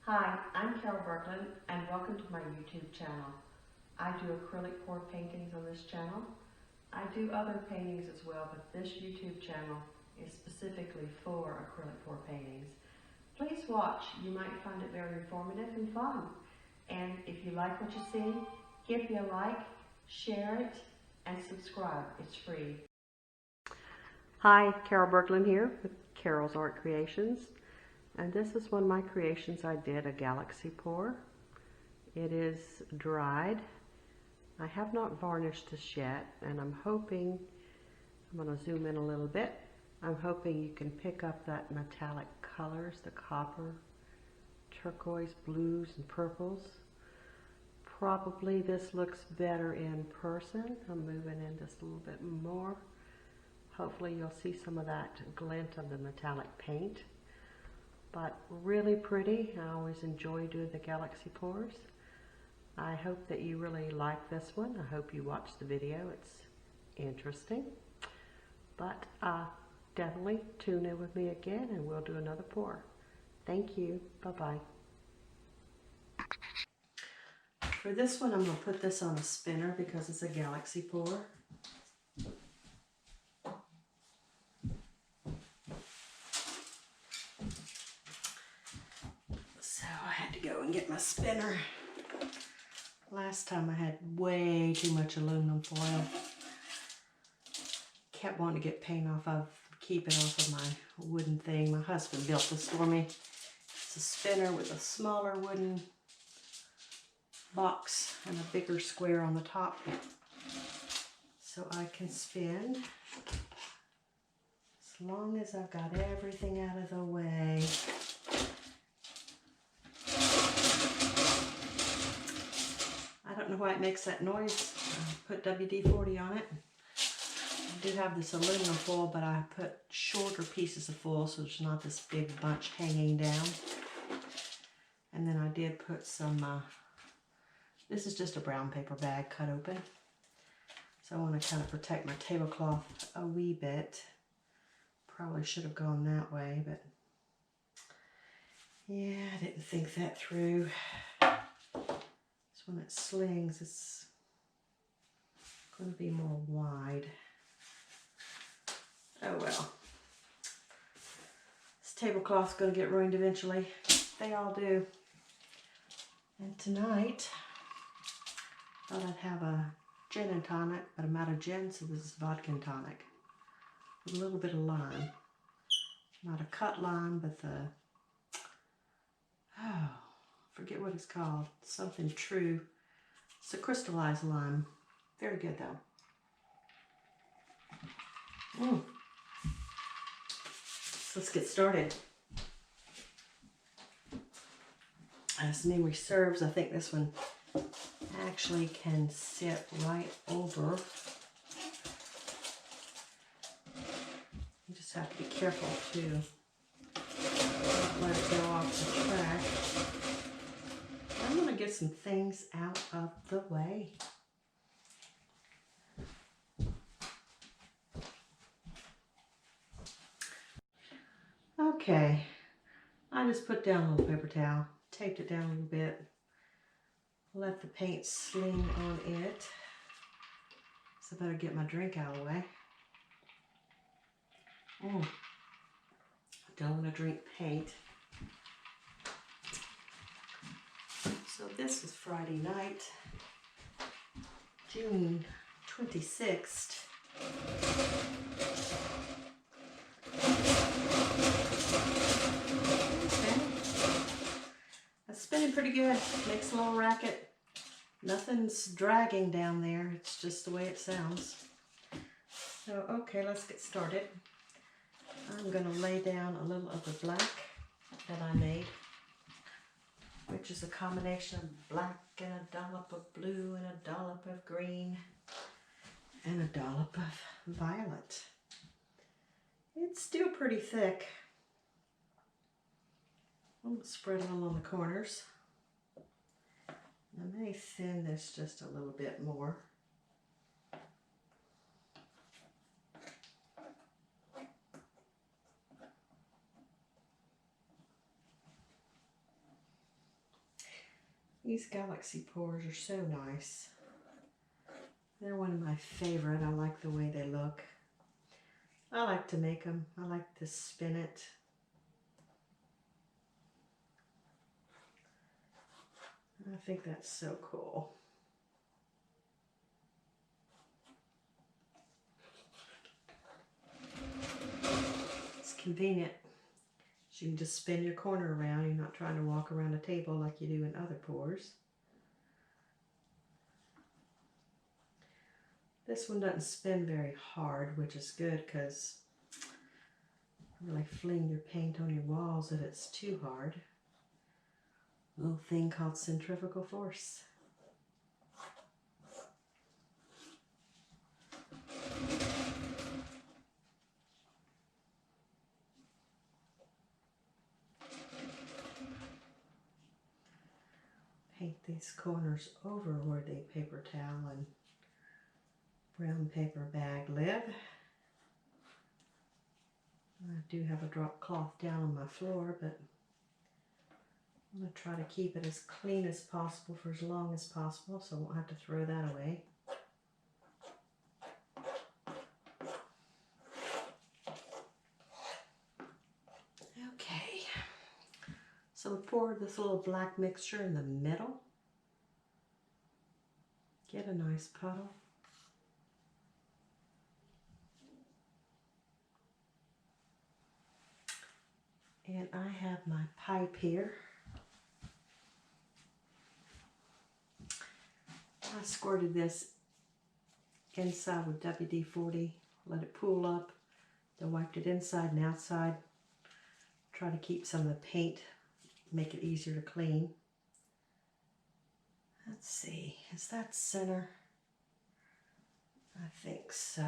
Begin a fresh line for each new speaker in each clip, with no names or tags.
Hi, I'm Carol Berglund and welcome to my YouTube channel. I do acrylic pour paintings on this channel. I do other paintings as well, but this YouTube channel is specifically for acrylic pour paintings. Please watch, you might find it very informative and fun. And if you like what you see, give me a like, share it, and subscribe. It's free. Hi, Carol Berglund here with Carol's Art Creations. And this is one of my creations I did, a galaxy pour. It is dried. I have not varnished this yet, and I'm hoping, I'm going to zoom in a little bit, I'm hoping you can pick up that metallic colors, the copper, turquoise, blues, and purples. Probably this looks better in person. I'm moving in just a little bit more. Hopefully you'll see some of that glint of the metallic paint. But really pretty. I always enjoy doing the galaxy pours. I hope that you really like this one. I hope you watch the video. It's interesting. But definitely tune in with me again and we'll do another pour. Thank you. Bye-bye. For this one, I'm going to put this on a spinner because it's a galaxy pour. Go and get my spinner. Last time I had way too much aluminum foil. Kept wanting to get paint off of, keep it off of my wooden thing. My husband built this for me. It's a spinner with a smaller wooden box and a bigger square on the top. So I can spin as long as I've got everything out of the way. I don't know why it makes that noise. I put WD-40 on it. I do have this aluminum foil, but I put shorter pieces of foil so there's not this big bunch hanging down. And then I did put some, this is just a brown paper bag cut open. So I want to kind of protect my tablecloth a wee bit. Probably should have gone that way, but yeah, I didn't think that through. When it slings, it's going to be more wide. Oh well. This tablecloth's going to get ruined eventually. They all do. And tonight, I thought I'd have a gin and tonic, but I'm out of gin, so this is vodka and tonic. With a little bit of lime. Not a cut lime, but the, forget what it's called. Something true. It's a crystallized lime. Very good though. So let's get started. As memory serves, I think this one actually can sit right over. You just have to be careful to let it go off the track. I'm going to get some things out of the way. Okay, I just put down a little paper towel, taped it down a little bit, let the paint sling on it. So I better get my drink out of the way. I don't want to drink paint. So this was Friday night, June 26th. Okay. That's spinning pretty good. Makes a little racket. Nothing's dragging down there. It's just the way it sounds. So, okay, let's get started. I'm going to lay down a little of the black that I made, which is a combination of black and a dollop of blue and a dollop of green and a dollop of violet. It's still pretty thick. I'm spread a little on the corners. I may thin this just a little bit more. These galaxy pours are so nice. They're one of my favorite. I like the way they look. I like to make them. I like to spin it. I think that's so cool. It's convenient. So you can just spin your corner around. You're not trying to walk around a table like you do in other pours. This one doesn't spin very hard, which is good because you really fling your paint on your walls if it's too hard. A little thing called centrifugal force. Paint these corners over where the paper towel and brown paper bag live. I do have a drop cloth down on my floor, but I'm going to try to keep it as clean as possible for as long as possible so I won't have to throw that away. Okay, so we pour this little black mixture in the middle. Get a nice puddle. And I have my pipe here. I squirted this inside with WD-40, let it pool up, then wiped it inside and outside. Try to keep some of the paint, make it easier to clean. Let's see, is that center? I think so.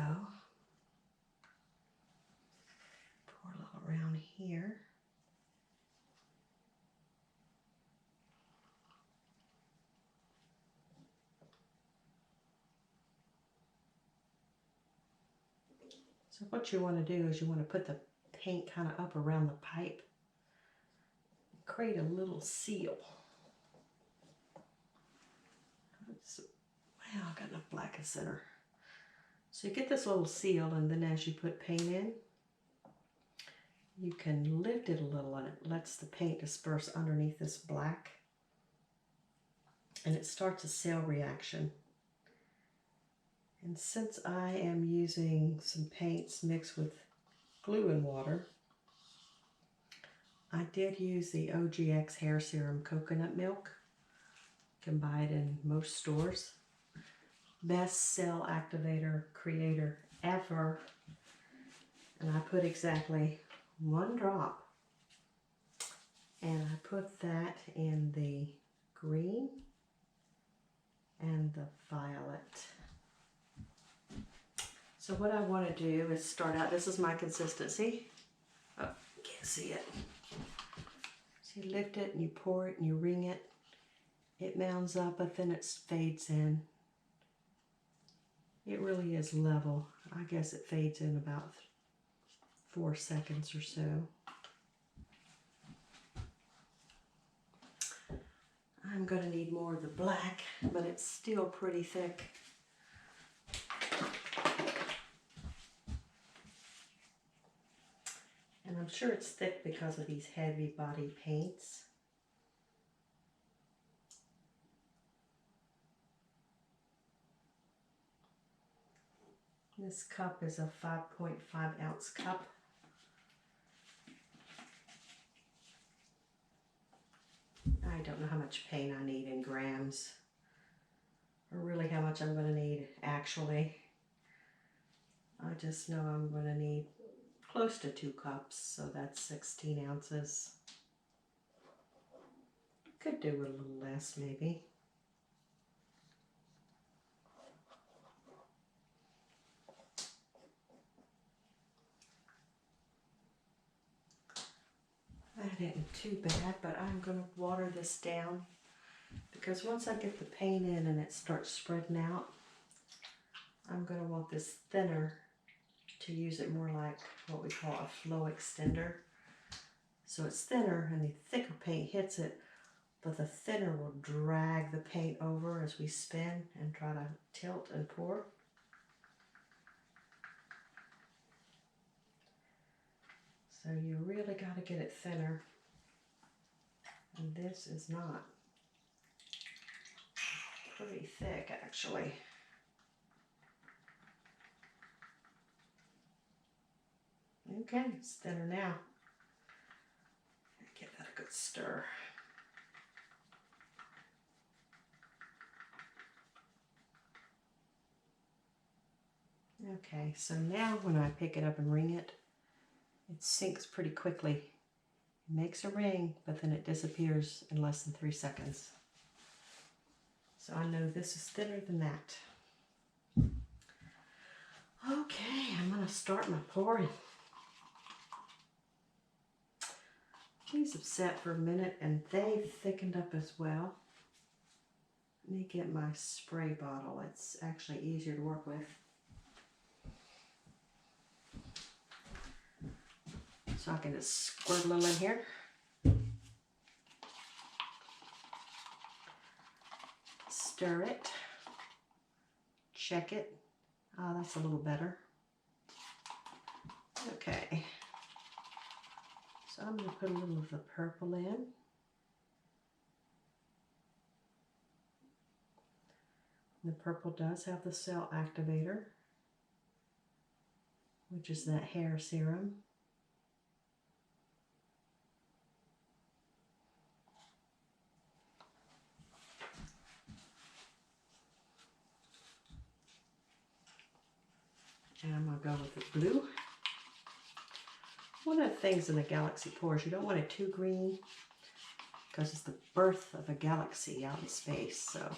Pour a little around here. So what you want to do is you want to put the paint kind of up around the pipe. Create a little seal. Wow, I got enough black in the center. So you get this little seal, and then as you put paint in, you can lift it a little and it lets the paint disperse underneath this black. And it starts a cell reaction. And since I am using some paints mixed with glue and water, I did use the OGX Hair Serum Coconut Milk. You can buy it in most stores. Best cell activator creator ever. And I put exactly 1 drop. And I put that in the green and the violet. So what I want to do is start out, this is my consistency. Oh, can't see it. So you lift it and you pour it and you wring it. It mounds up, but then it fades in. It really is level. I guess it fades in about 4 seconds or so. I'm going to need more of the black, but it's still pretty thick. And I'm sure it's thick because of these heavy body paints. This cup is a 5.5 ounce cup. I don't know how much paint I need in grams, or really how much I'm going to need actually. I just know I'm going to need close to 2 cups, so that's 16 ounces. Could do a little less maybe. That isn't too bad, but I'm going to water this down because once I get the paint in and it starts spreading out, I'm going to want this thinner to use it more like what we call a flow extender. So it's thinner and the thicker paint hits it but the thinner will drag the paint over as we spin and try to tilt and pour. So you really got to get it thinner, and this is not. Pretty thick, actually. Okay, it's thinner now. Give that a good stir. Okay, so now when I pick it up and wring it, it sinks pretty quickly. It makes a ring, but then it disappears in less than 3 seconds. So I know this is thinner than that. Okay, I'm going to start my pouring. These have sat for a minute and they've thickened up as well. Let me get my spray bottle. It's actually easier to work with. So I can just squirt a little in here. Stir it. Check it. Ah, that's a little better. Okay. So I'm going to put a little of the purple in. The purple does have the cell activator, which is that hair serum. And I'm going to go with the blue. One of the things in the galaxy pours, you don't want it too green because it's the birth of a galaxy out in space. So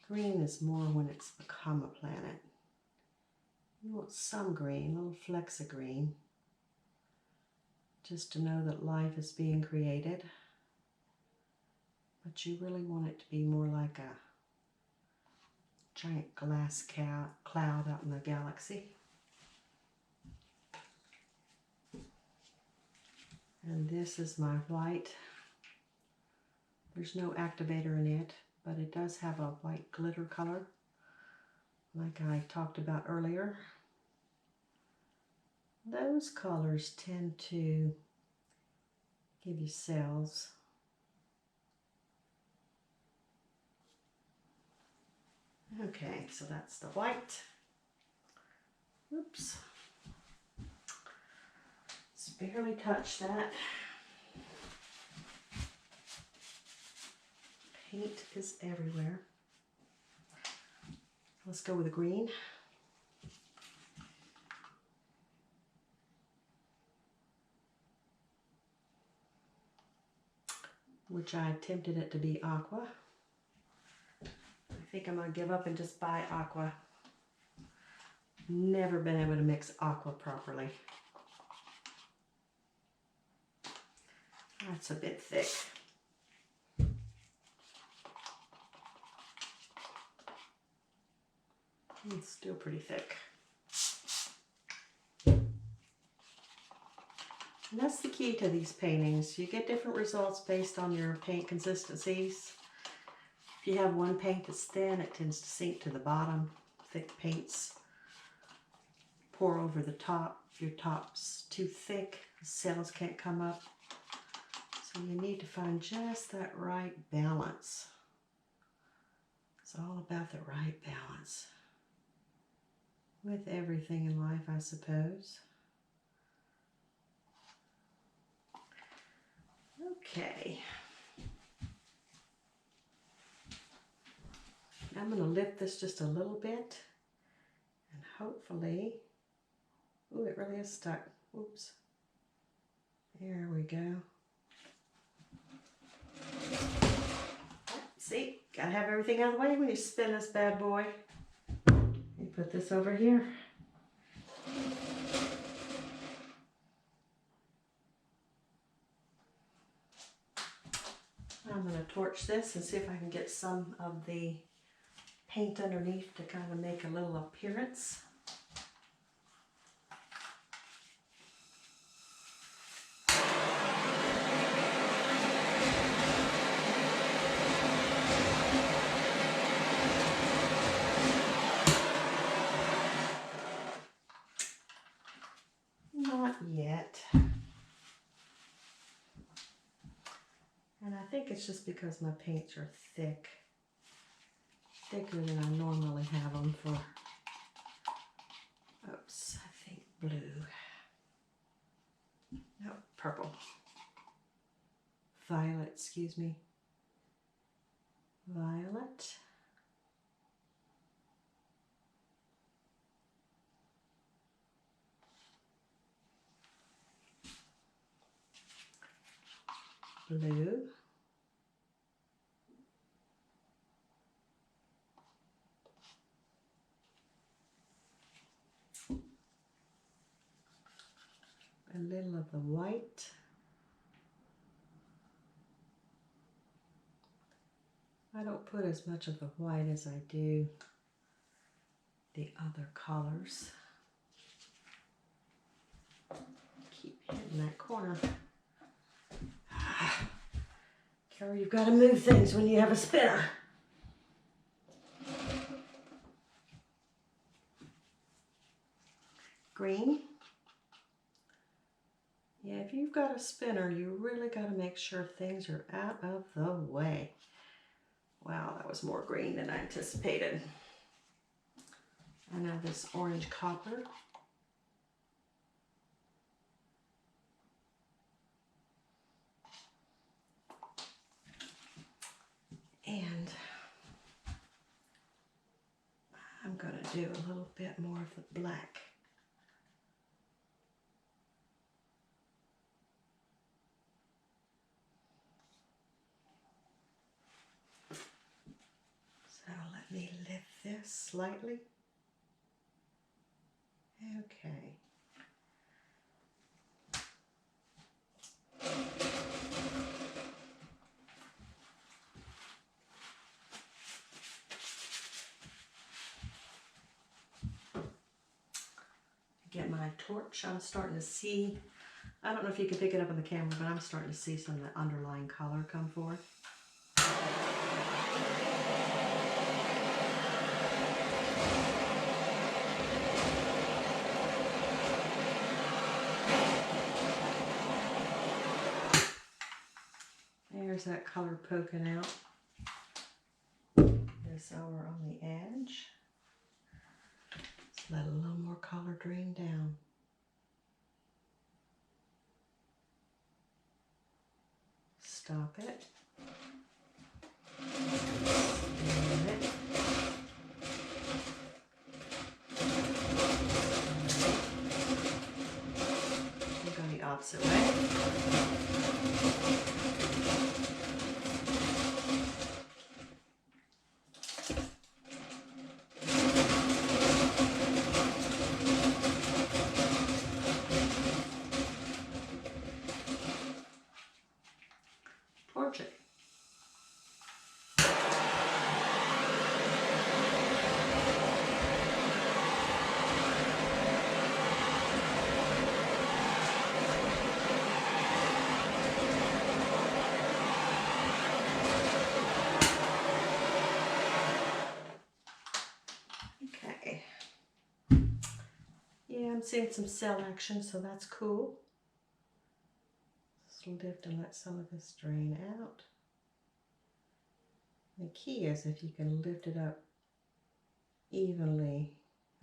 green is more when it's become a planet. You want some green, little flecks of green, just to know that life is being created. But you really want it to be more like a giant glass cloud out in the galaxy. And this is my white. There's no activator in it, but it does have a white glitter color, like I talked about earlier. Those colors tend to give you cells. Okay, so that's the white. Oops. Just barely touch that. Paint is everywhere. Let's go with the green. Which I tempted it to be aqua. I think I'm going to give up and just buy aqua. Never been able to mix aqua properly. That's a bit thick. It's still pretty thick. And that's the key to these paintings. You get different results based on your paint consistencies. If you have one paint that's thin, it tends to sink to the bottom. Thick paints pour over the top. If your top's too thick, the cells can't come up. So you need to find just that right balance. It's all about the right balance. With everything in life, I suppose. Okay. I'm going to lift this just a little bit, and hopefully, ooh, it really is stuck. Oops. There we go. See, gotta have everything out of the way when you spin this bad boy. You put this over here. I'm going to torch this and see if I can get some of the paint underneath to kind of make a little appearance. And I think it's just because my paints are thicker than I normally have them for, oops, I think blue. No, purple. Violet, excuse me. Violet. Blue. A little of the white. I don't put as much of the white as I do the other colors. Keep hitting that corner. Carol, you've got to move things when you have a spinner. Green. Yeah, if you've got a spinner, you really got to make sure things are out of the way. Wow, that was more green than I anticipated. And now this orange copper. And I'm going to do a little bit more of the black. So let me lift this slightly. Okay. Get my torch. I'm starting to see, I don't know if you can pick it up on the camera, but I'm starting to see some of the underlying color come forth. There's that color poking out. This over on the edge. Let's let a little more color drain down. Stop it. Spin it. We'll go the opposite way. Portrait. Okay. Yeah, I'm seeing some cell action, so that's cool. Just lift and let some of this drain out. The key is if you can lift it up evenly,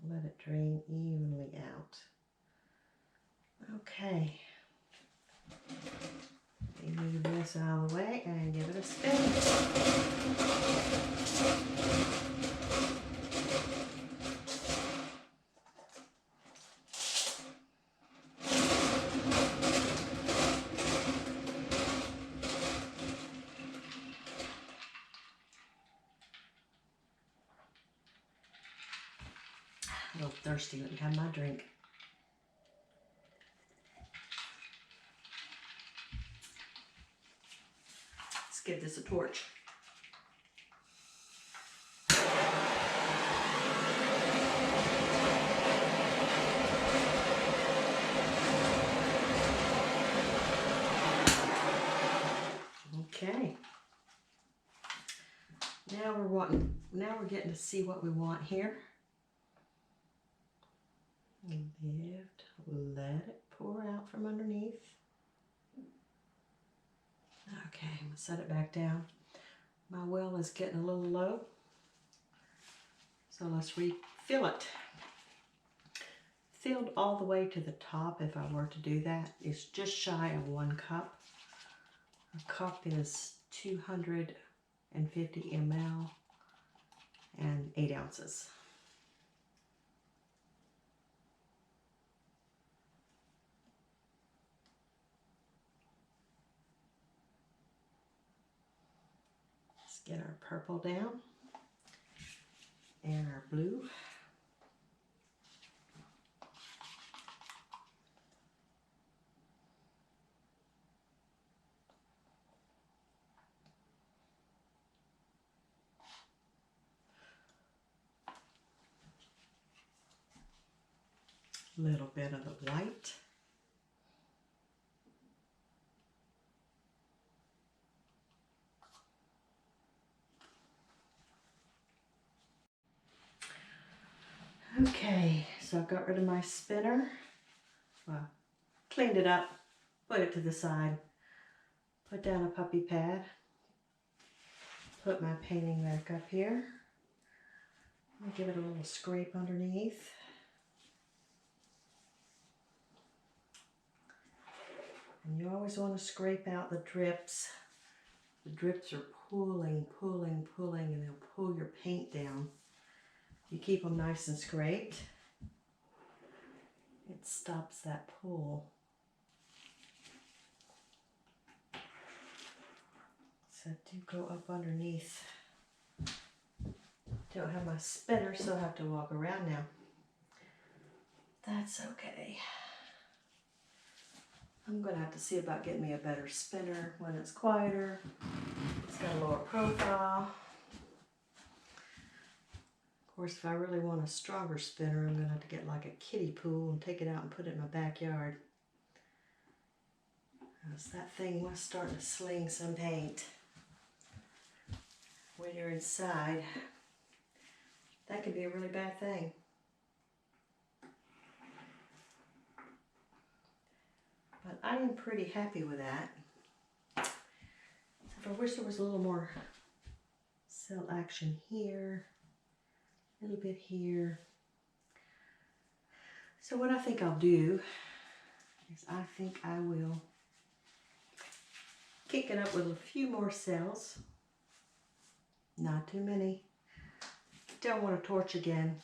let it drain evenly out. Okay. Let me move this out of the way and give it a spin. A little thirsty, let me have my drink. Let's give this a torch. Okay. Now we're getting to see what we want here. Lift, let it pour out from underneath. Okay, I'm gonna set it back down. My well is getting a little low, so let's refill it. Filled all the way to the top. If I were to do that, it's just shy of 1 cup. A cup is 250 ml and 8 ounces. Let's get our purple down and our blue. A little bit of the white. Okay, so I've got rid of my spinner. Well, cleaned it up, put it to the side, put down a puppy pad, put my painting back up here. I'll give it a little scrape underneath. And you always want to scrape out the drips. The drips are pulling, pulling, pulling, and they'll pull your paint down. You keep them nice and scraped, it stops that pull. So do go up underneath. Don't have my spinner, so I have to walk around now. That's okay. I'm gonna have to see about getting me a better spinner when it's quieter. It's got a lower profile. Of course, if I really want a stronger spinner, I'm going to have to get like a kiddie pool and take it out and put it in my backyard. Because that thing was starting to sling some paint. When you're inside, that could be a really bad thing. But I am pretty happy with that. Except I wish there was a little more cell action here. A little bit here. So what I think I'll do is I think I will kick it up with a few more cells. Not too many. Don't want to torch again.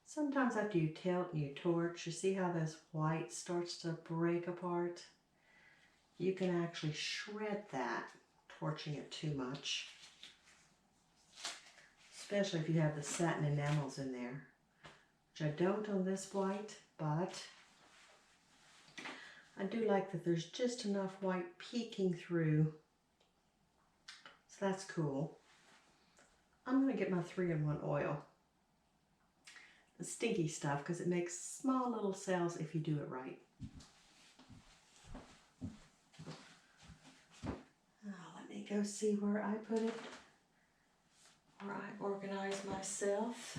Sometimes after you tilt and you torch, you see how this white starts to break apart? You can actually shred that, torching it too much. Especially if you have the satin enamels in there, which I don't on this white, but I do like that there's just enough white peeking through, so that's cool. I'm going to get my 3-in-1 oil, the stinky stuff, because it makes small little cells if you do it right. Let me go see where I put it. Where I organize myself.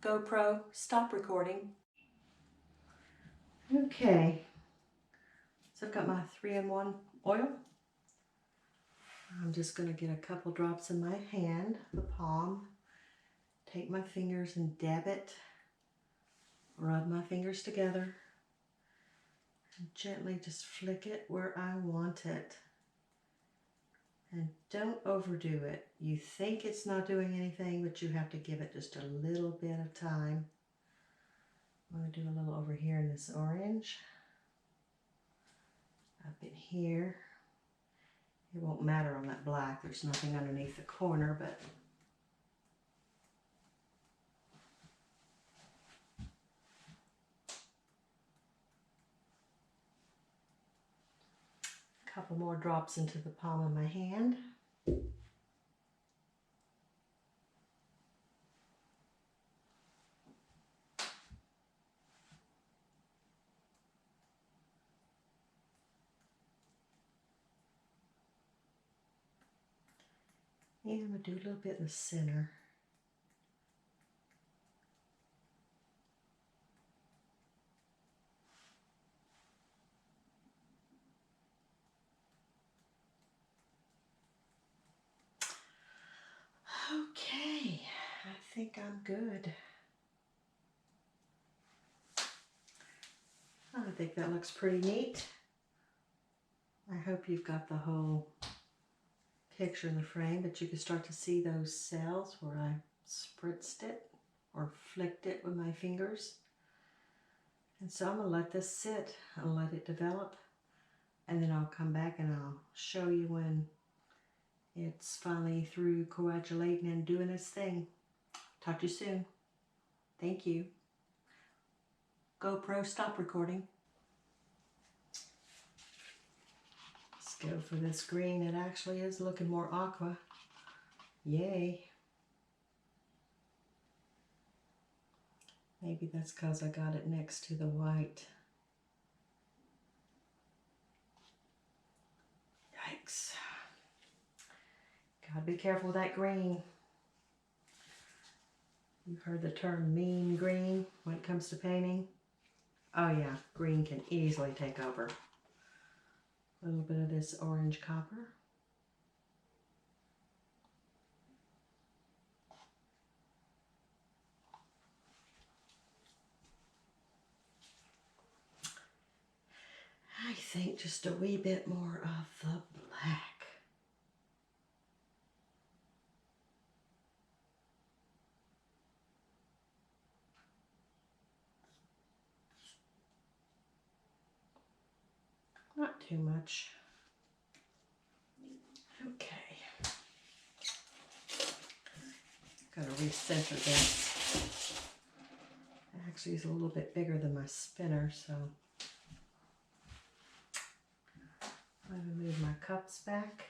GoPro, stop recording. Okay, so I've got my 3-in-1 oil. I'm just going to get a couple drops in my hand, the palm. Take my fingers and dab it, rub my fingers together, and gently just flick it where I want it. And don't overdo it. You think it's not doing anything, but you have to give it just a little bit of time. I'm going to do a little over here in this orange. Up in here. It won't matter on that black. There's nothing underneath the corner, but couple more drops into the palm of my hand.
And I'm going to do a little bit in the center. Okay, I think I'm good. I think that looks pretty neat. I hope you've got the whole picture in the frame, but you can start to see those cells where I spritzed it or flicked it with my fingers. And so I'm going to let this sit. I'll let it develop, and then I'll come back and I'll show you when it's finally through coagulating and doing its thing. Talk to you soon. Thank you. GoPro, stop recording. Let's go for this green. It actually is looking more aqua. Yay. Maybe that's because I got it next to the white. Yikes. Gotta be careful with that green. You've heard the term mean green when it comes to painting. Oh yeah, green can easily take over. A little bit of this orange copper. I think just a wee bit more of the black. Not too much. Okay. Gotta recenter this. It actually is a little bit bigger than my spinner, so I'm gonna move my cups back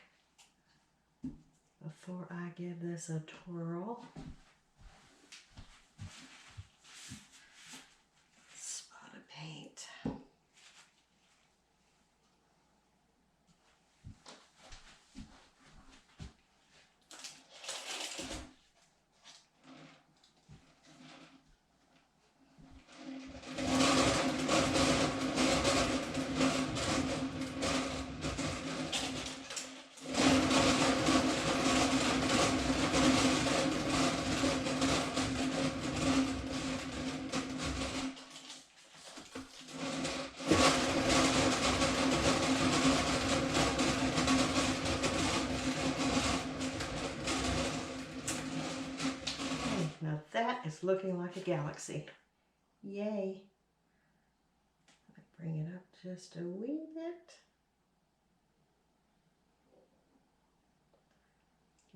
before I give this a twirl. Spot of paint. Now that is looking like a galaxy. Yay. Bring it up just a wee bit.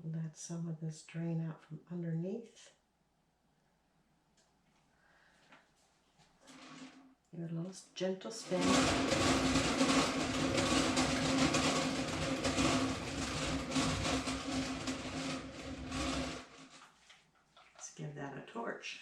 Let some of this drain out from underneath. Give it a little gentle spin. Let's give that a torch.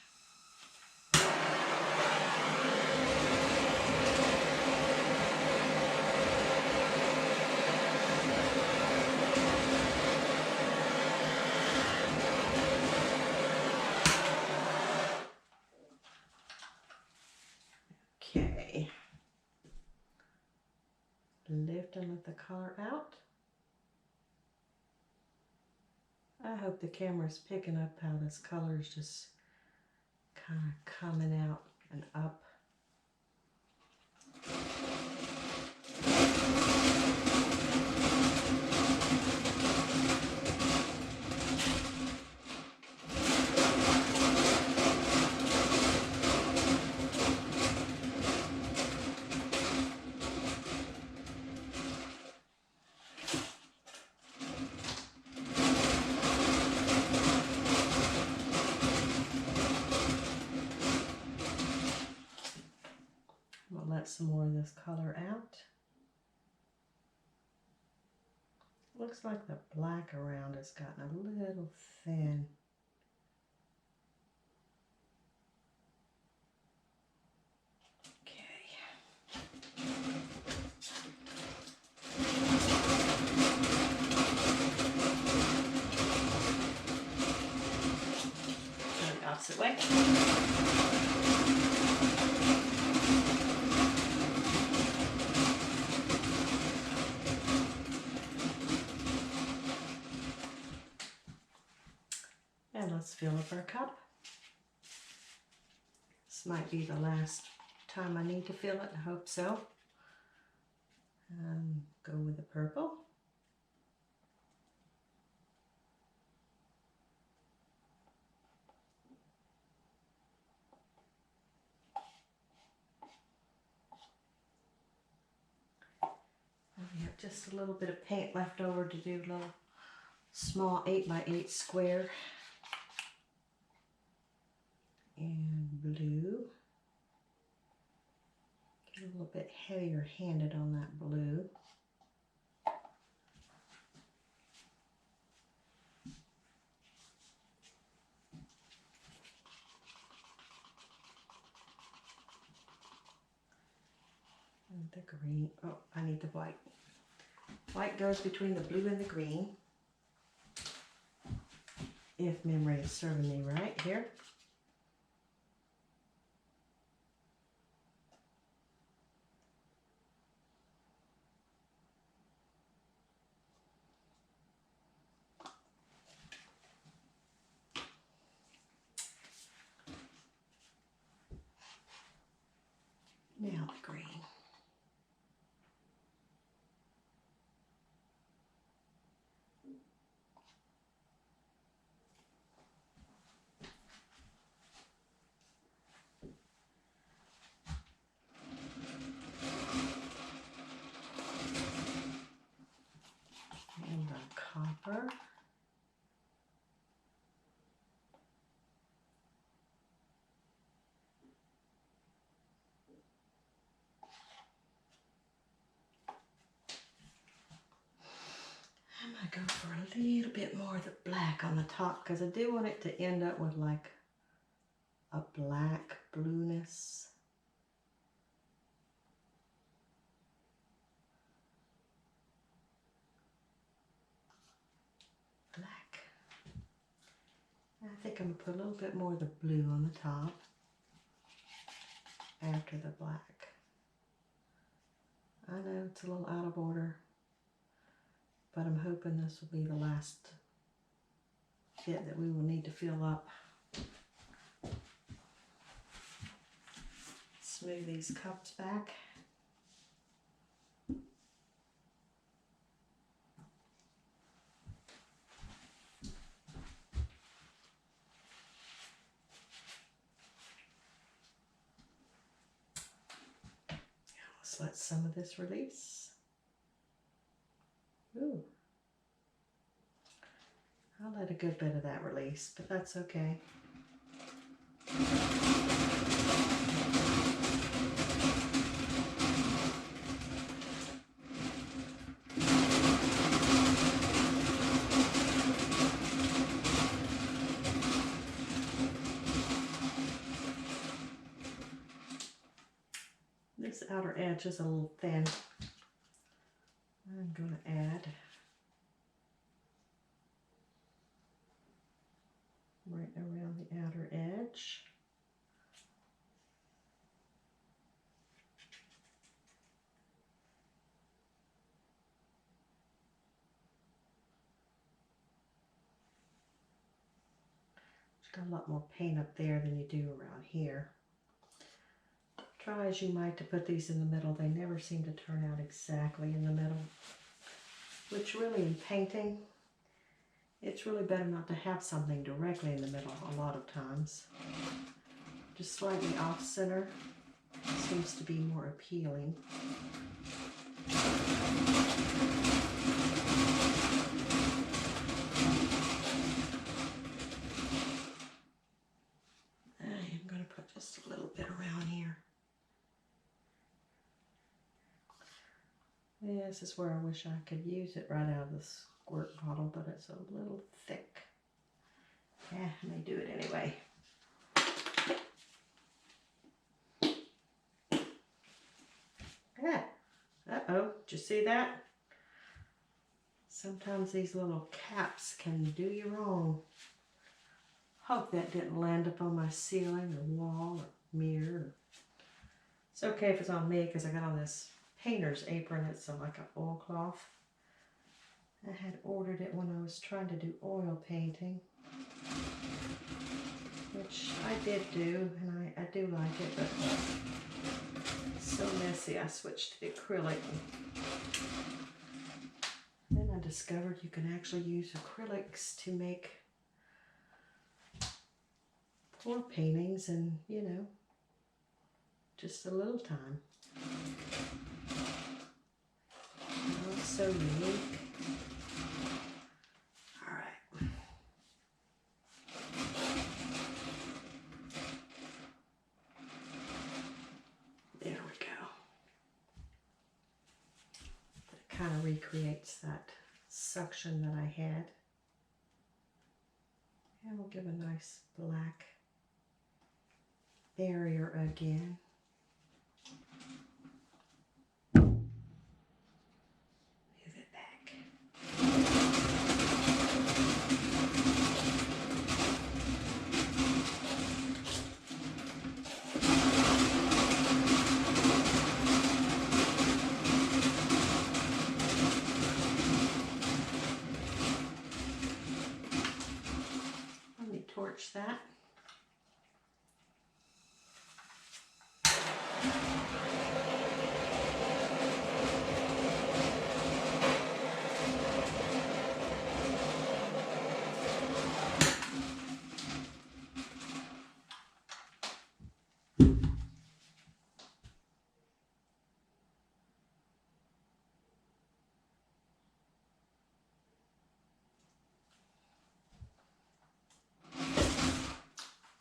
Okay. Lift and let the color out. I hope the camera's picking up how this color is just kind of coming out and up. We'll let some more of this color out. Looks like the black around has gotten a little thin. opposite way. And let's fill up our cup. This might be the last time I need to fill it. I hope so. Go with the purple. We have just a little bit of paint left over to do a little small 8x8 square. And blue. Get a little bit heavier handed on that blue. And the green. Oh, I need the white. White goes between the blue and the green. If memory is serving me right here. Now the green. And the copper. I might go for a little bit more of the black on the top because I do want it to end up with like a black blueness. Black. I think I'm going to put a little bit more of the blue on the top after the black. I know it's a little out of order, but I'm hoping this will be the last bit that we will need to fill up. Smooth these cups back. Let's let some of this release. Ooh. I'll let a good bit of that release, but that's okay. This outer edge is a little thin. I'm going to add right around the outer edge. Got a lot more paint up there than you do around here. Try as you might to put these in the middle. They never seem to turn out exactly in the middle. Which really in painting, it's really better not to have something directly in the middle a lot of times. Just slightly off center seems to be more appealing. I am going to put just a little bit around here. This is where I wish I could use it right out of the squirt bottle, but it's a little thick. Yeah, I may do it anyway. Yeah. Uh-oh, did you see that? Sometimes these little caps can do you wrong. Hope that didn't land up on my ceiling or wall or mirror. It's okay if it's on me because I got on this painter's apron. It's like an oilcloth. I had ordered it when I was trying to do oil painting, which I did do, and I do like it, but it's so messy. I switched to the acrylic. Then I discovered you can actually use acrylics to make pour paintings in, you know, just a little time. Oh, it's so unique. All right. There we go. It kind of recreates that suction that I had. And we'll give a nice black barrier again. Move it back. Let me torch that.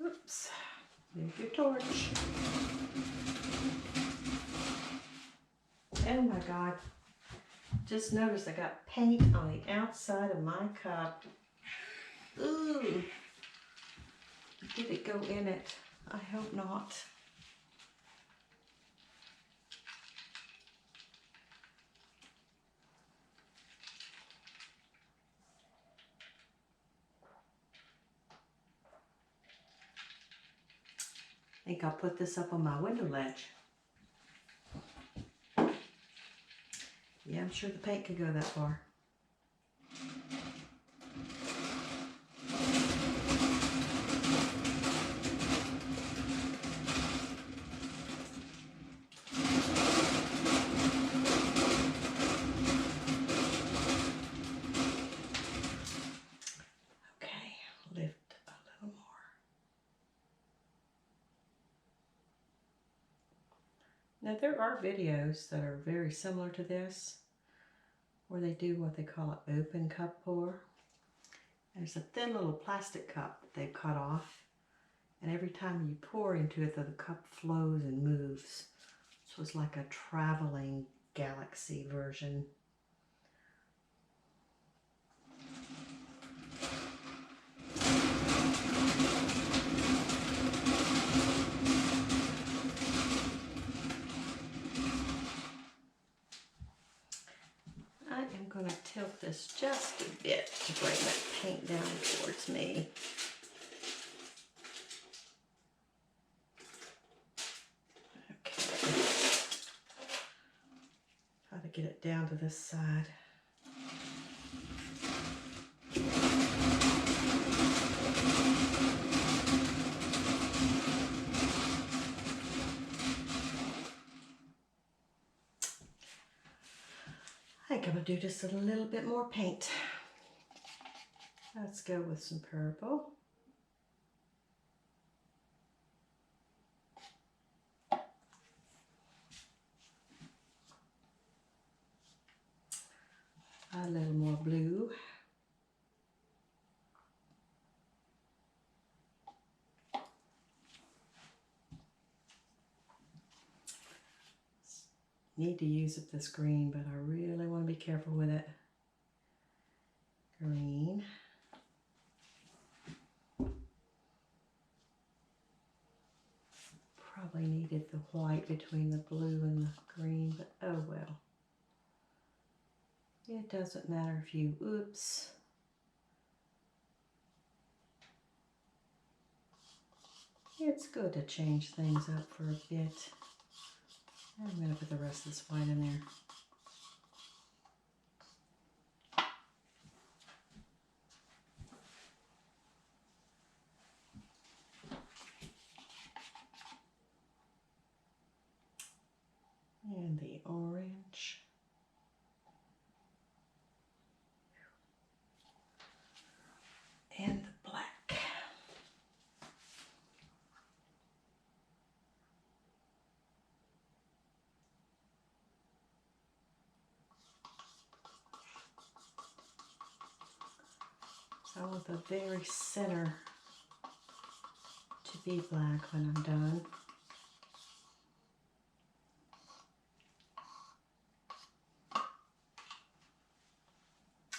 Oops, move your torch. Oh my God, just noticed I got paint on the outside of my cup. Ooh, did it go in it? I hope not. I think I'll put this up on my window ledge. Yeah, I'm sure the paint could go that far. Okay, lift a little more. Now there are videos that are very similar to this, where they do what they call an open cup pour. There's a thin little plastic cup that they've cut off, and every time you pour into it, the cup flows and moves. So it's like a traveling galaxy version. I am going to tilt this just a bit to bring that paint down towards me. Okay. Try to get it down to this side. I think I'm going to do just a little bit more paint. Let's go with some purple. A little more blue. Need to use up this green, but I really want to be careful with it. Green. Probably needed the white between the blue and the green, but oh well. It doesn't matter if you, oops. It's good to change things up for a bit. I'm going to put the rest of this white in there. And the orange. And the black. So I want the very center to be black when I'm done.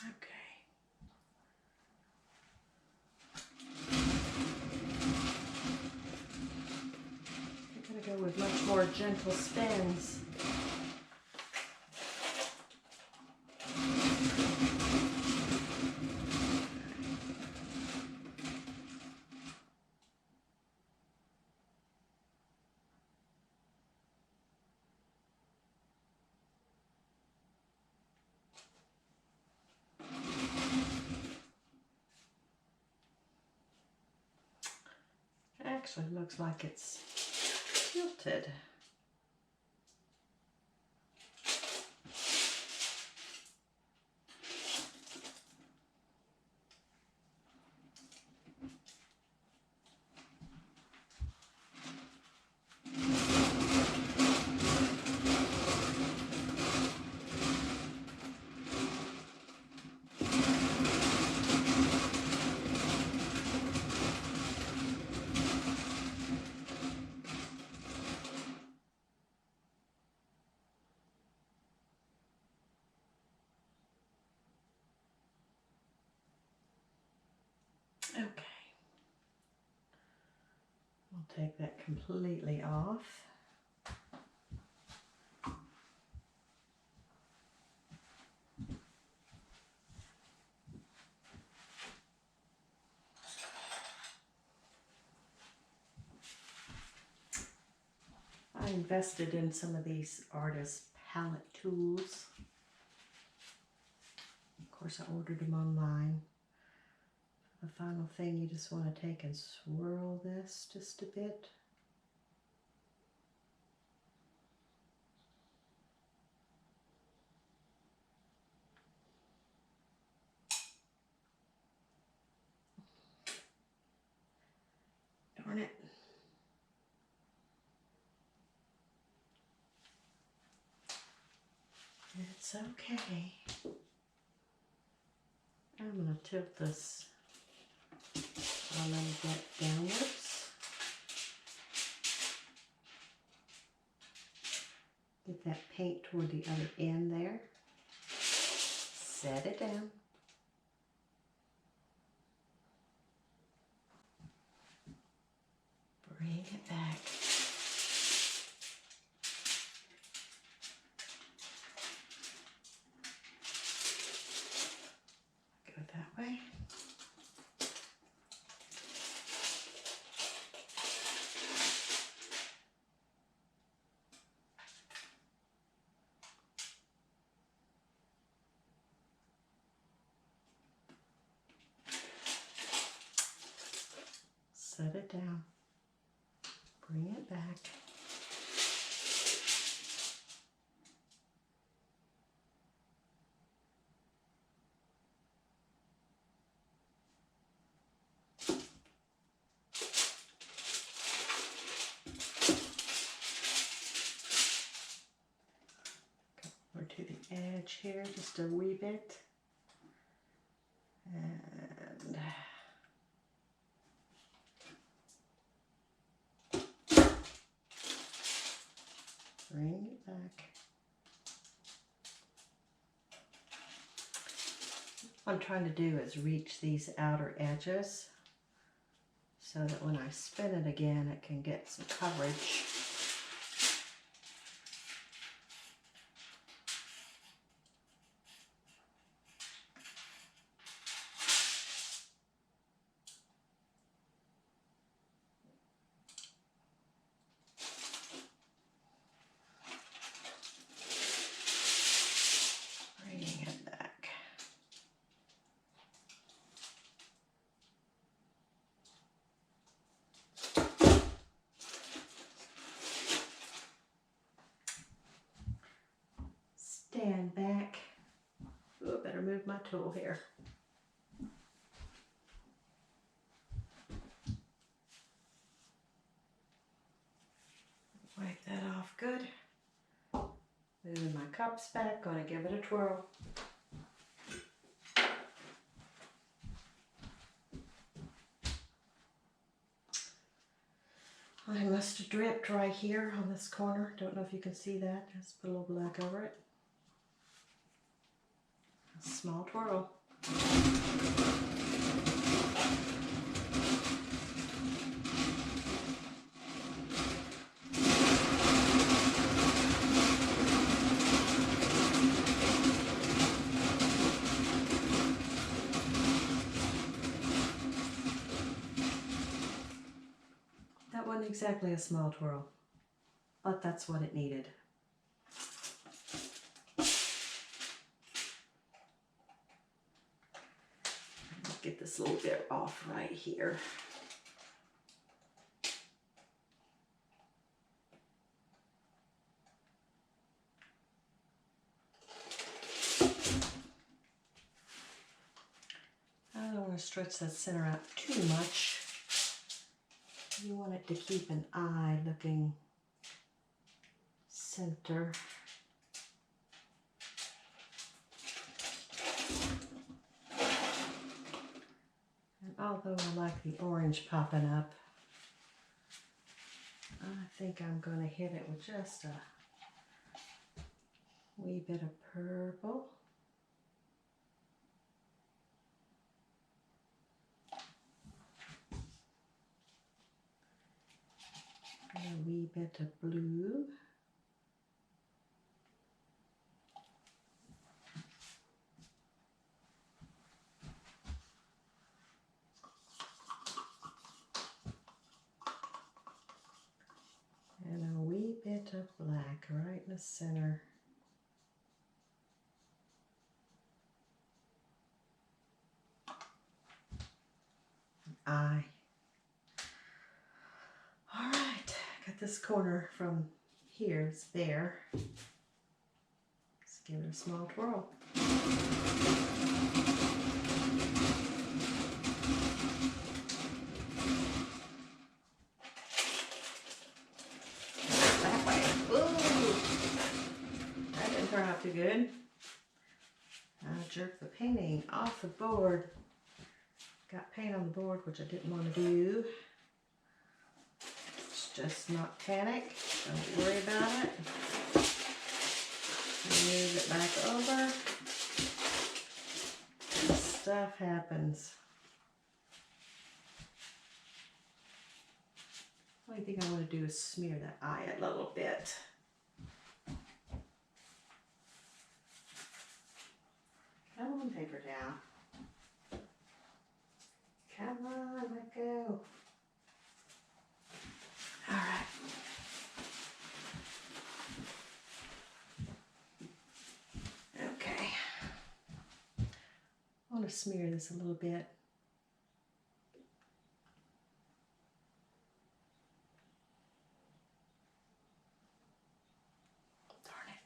Okay. I'm going to go with much more gentle spins. Actually looks like it's tilted. Okay. We'll take that completely off. I invested in some of these artist palette tools. Of course, I ordered them online. The final thing, you just want to take and swirl this just a bit. Darn it. It's okay. I'm going to tilt this a little bit downwards. Get that paint toward the other end there. Set it down. Bring it back. Go that way. Set it down. Bring it back. Over to the edge here, just a wee bit. And bring it back. What I'm trying to do is reach these outer edges so that when I spin it again, it can get some coverage. and back. Ooh, I better move my tool here. Wipe that off good. Moving my cups back, gonna give it a twirl. I must have dripped right here on this corner. Don't know if you can see that. Just put a little black over it. A small twirl. That wasn't exactly a small twirl, but that's what it needed. Get this little bit off right here. I don't want to stretch that center out too much. You want it to keep an eye looking center. And although I like the orange popping up, I think I'm going to hit it with just a wee bit of purple. And a wee bit of blue. And a wee bit of black right in the center. Eye. All right, got this corner from here, it's there. Let's give it a small twirl. That way. Ooh, that didn't turn out too good. I jerked the painting off the board. Got paint on the board, which I didn't want to do. Just not panic. Don't worry about it. Move it back over. Stuff happens. The only thing I want to do is smear that eye a little bit. Come on, paper towel. Come on, let go. All right. Okay. I want to smear this a little bit. Darn it.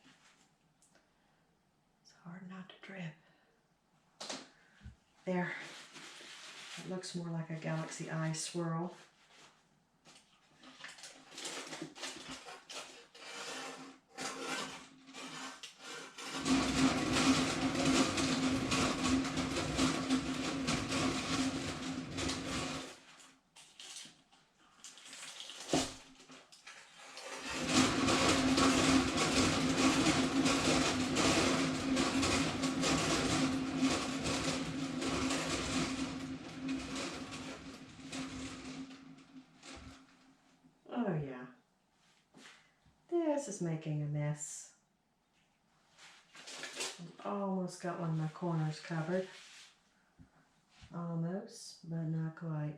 It's hard not to drip. There. It looks more like a galaxy eye swirl. Oh yeah, this is making a mess. I've almost got one of my corners covered. Almost, but not quite.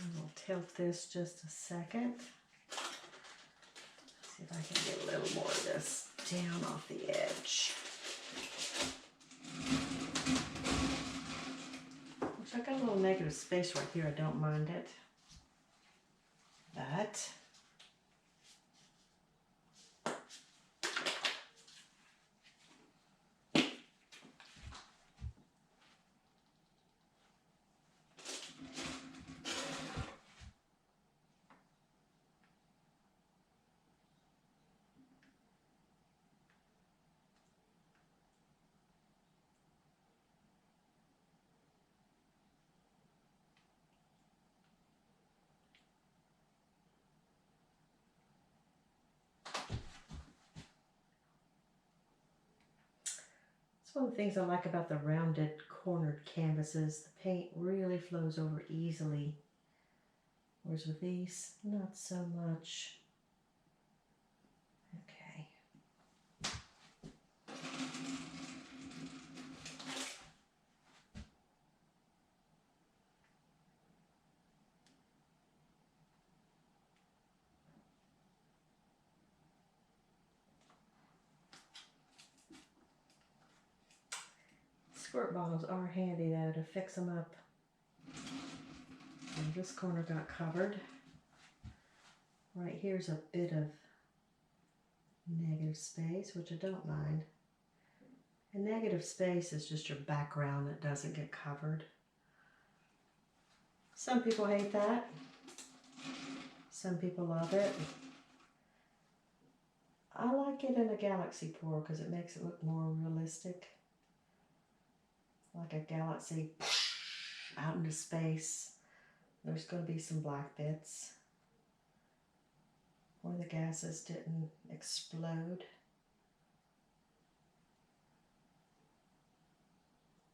And we'll tilt this just a second. See if I can get a little more of this down off the edge. I got a little negative space right here. I don't mind it. But That's one of the things I like about the rounded cornered canvases. The paint really flows over easily. Whereas with these, not so much. Okay. Squirt bottles are handy though to fix them up. And this corner got covered. Right here's a bit of negative space, which I don't mind. And negative space is just your background that doesn't get covered. Some people hate that. Some people love it. I like it in a galaxy pour because it makes it look more realistic. Like a galaxy out into space. There's going to be some black bits where the gases didn't explode.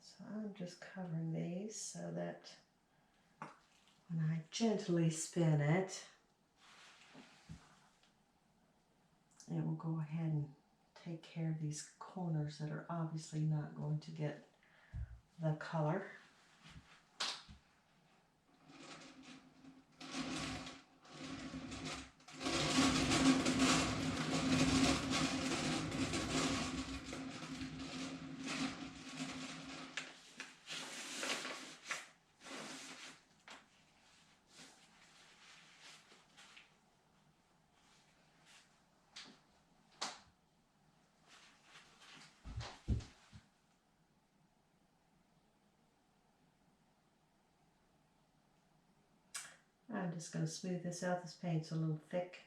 So I'm just covering these so that when I gently spin it, it will go ahead and take care of these corners that are obviously not going to get the color. I'm just going to smooth this out. This paint's a little thick.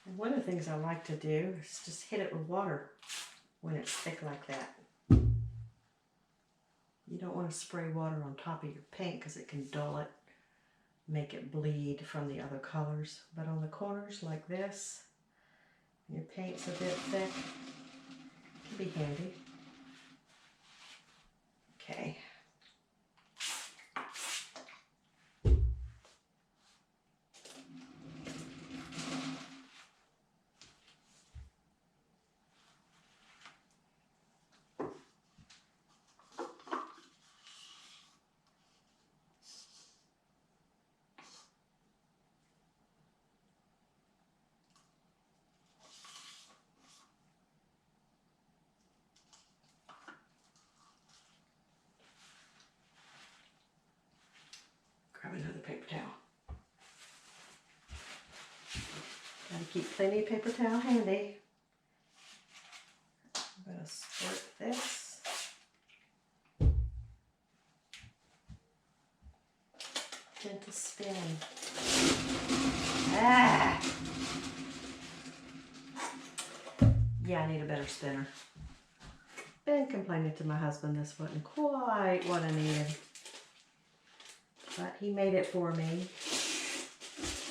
And one of the things I like to do is just hit it with water when it's thick like that. You don't want to spray water on top of your paint because it can dull it, make it bleed from the other colors. But on the corners like this, your paint's a bit thick, it can be handy. Okay. Grab another paper towel. Gotta keep plenty of paper towel handy. I'm gonna squirt this. Gentle spin. Ah! Yeah, I need a better spinner. Been complaining to my husband this wasn't quite what I needed. But he made it for me.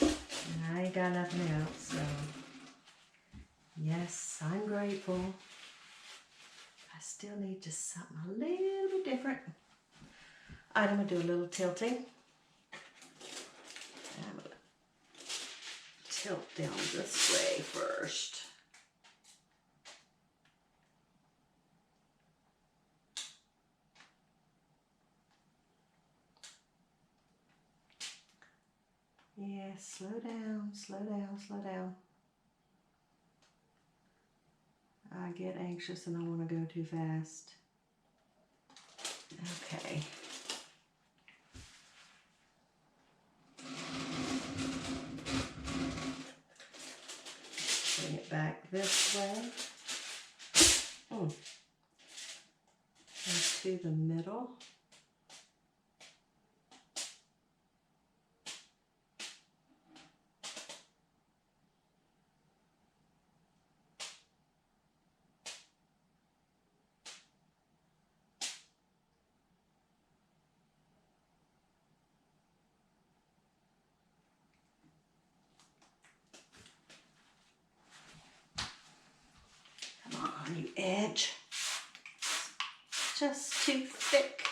And I ain't got nothing else, so yes, I'm grateful. I still need just something a little bit different. I'm gonna do a little tilting. I'm gonna tilt down this way first. Yeah, slow down, slow down, slow down. I get anxious and I want to go too fast. Okay. Bring it back this way. Into the middle. edge. Just too thick.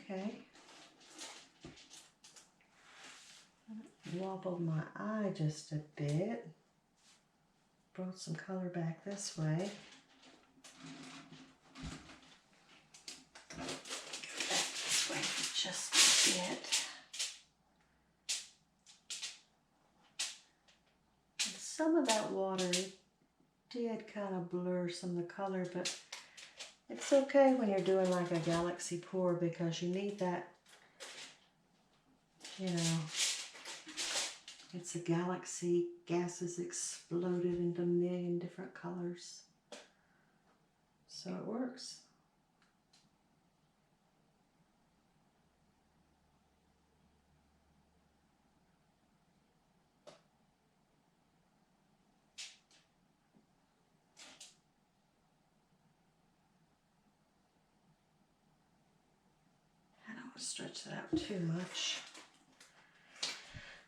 Okay. Wobbled my eye just a bit. Brought some color back this way. Go back this way for just a bit. And some of that water did kind of blur some of the color, but it's okay when you're doing like a galaxy pour because you need that, you know, it's a galaxy, gases exploded into a million different colors. So it works. I don't want to stretch that out too much.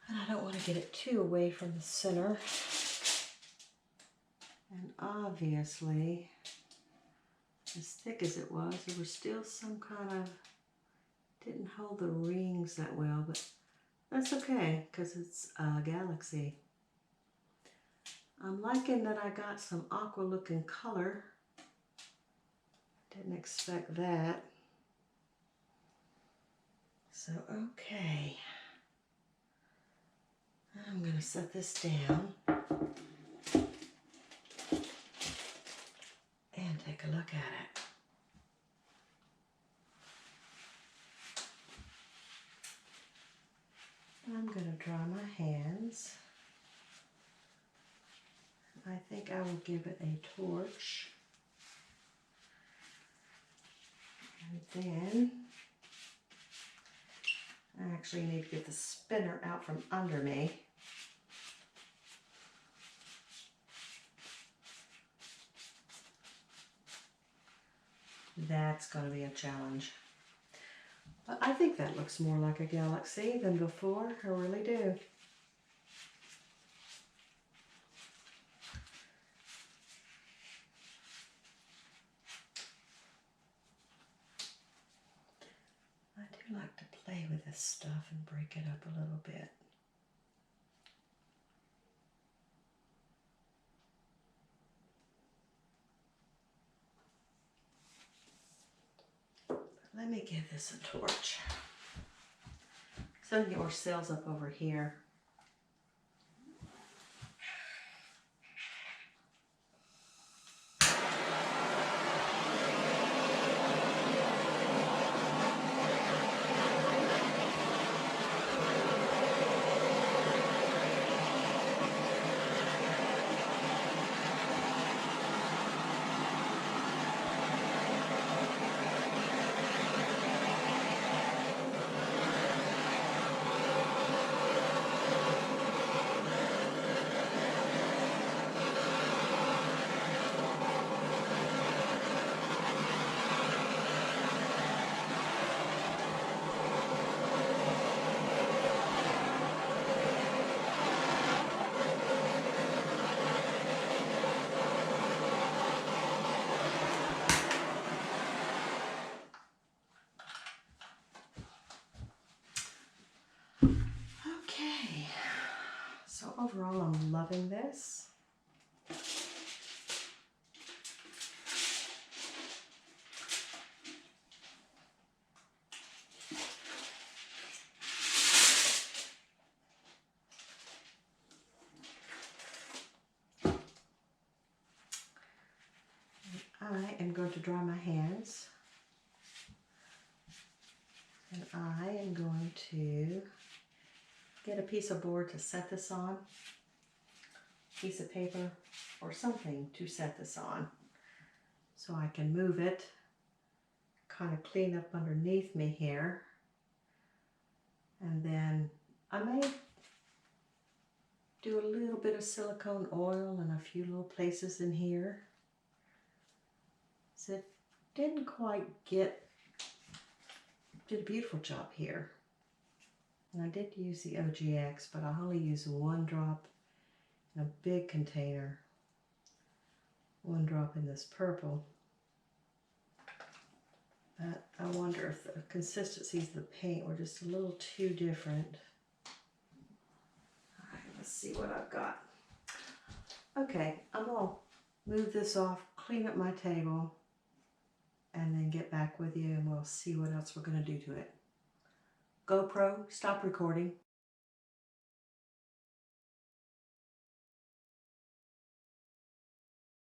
And I don't want to get it too away from the center. And obviously, as thick as it was, there was still some kind of, didn't hold the rings that well, but that's okay because it's a galaxy. I'm liking that I got some aqua looking color. Didn't expect that. So, okay. I'm going to set this down and take a look at it. I'm going to dry my hands. I think I will give it a torch. And then I actually need to get the spinner out from under me. That's going to be a challenge. But I think that looks more like a galaxy than before. I really do. I do like to play with this stuff and break it up a little bit. Let me give this a torch. So get more cells up over here. So overall, I'm loving this. I am going to dry my hands. And I am going to get a piece of board to set this on, piece of paper or something to set this on so I can move it, kind of clean up underneath me here. And then I may do a little bit of silicone oil in a few little places in here. So it didn't quite get did a beautiful job here. And I did use the OGX, but I only used 1 drop in a big container. 1 drop in this purple. But I wonder if the consistencies of the paint were just a little too different. All right, let's see what I've got. Okay, I'm gonna move this off, clean up my table, and then get back with you and we'll see what else we're gonna do to it. GoPro, stop recording.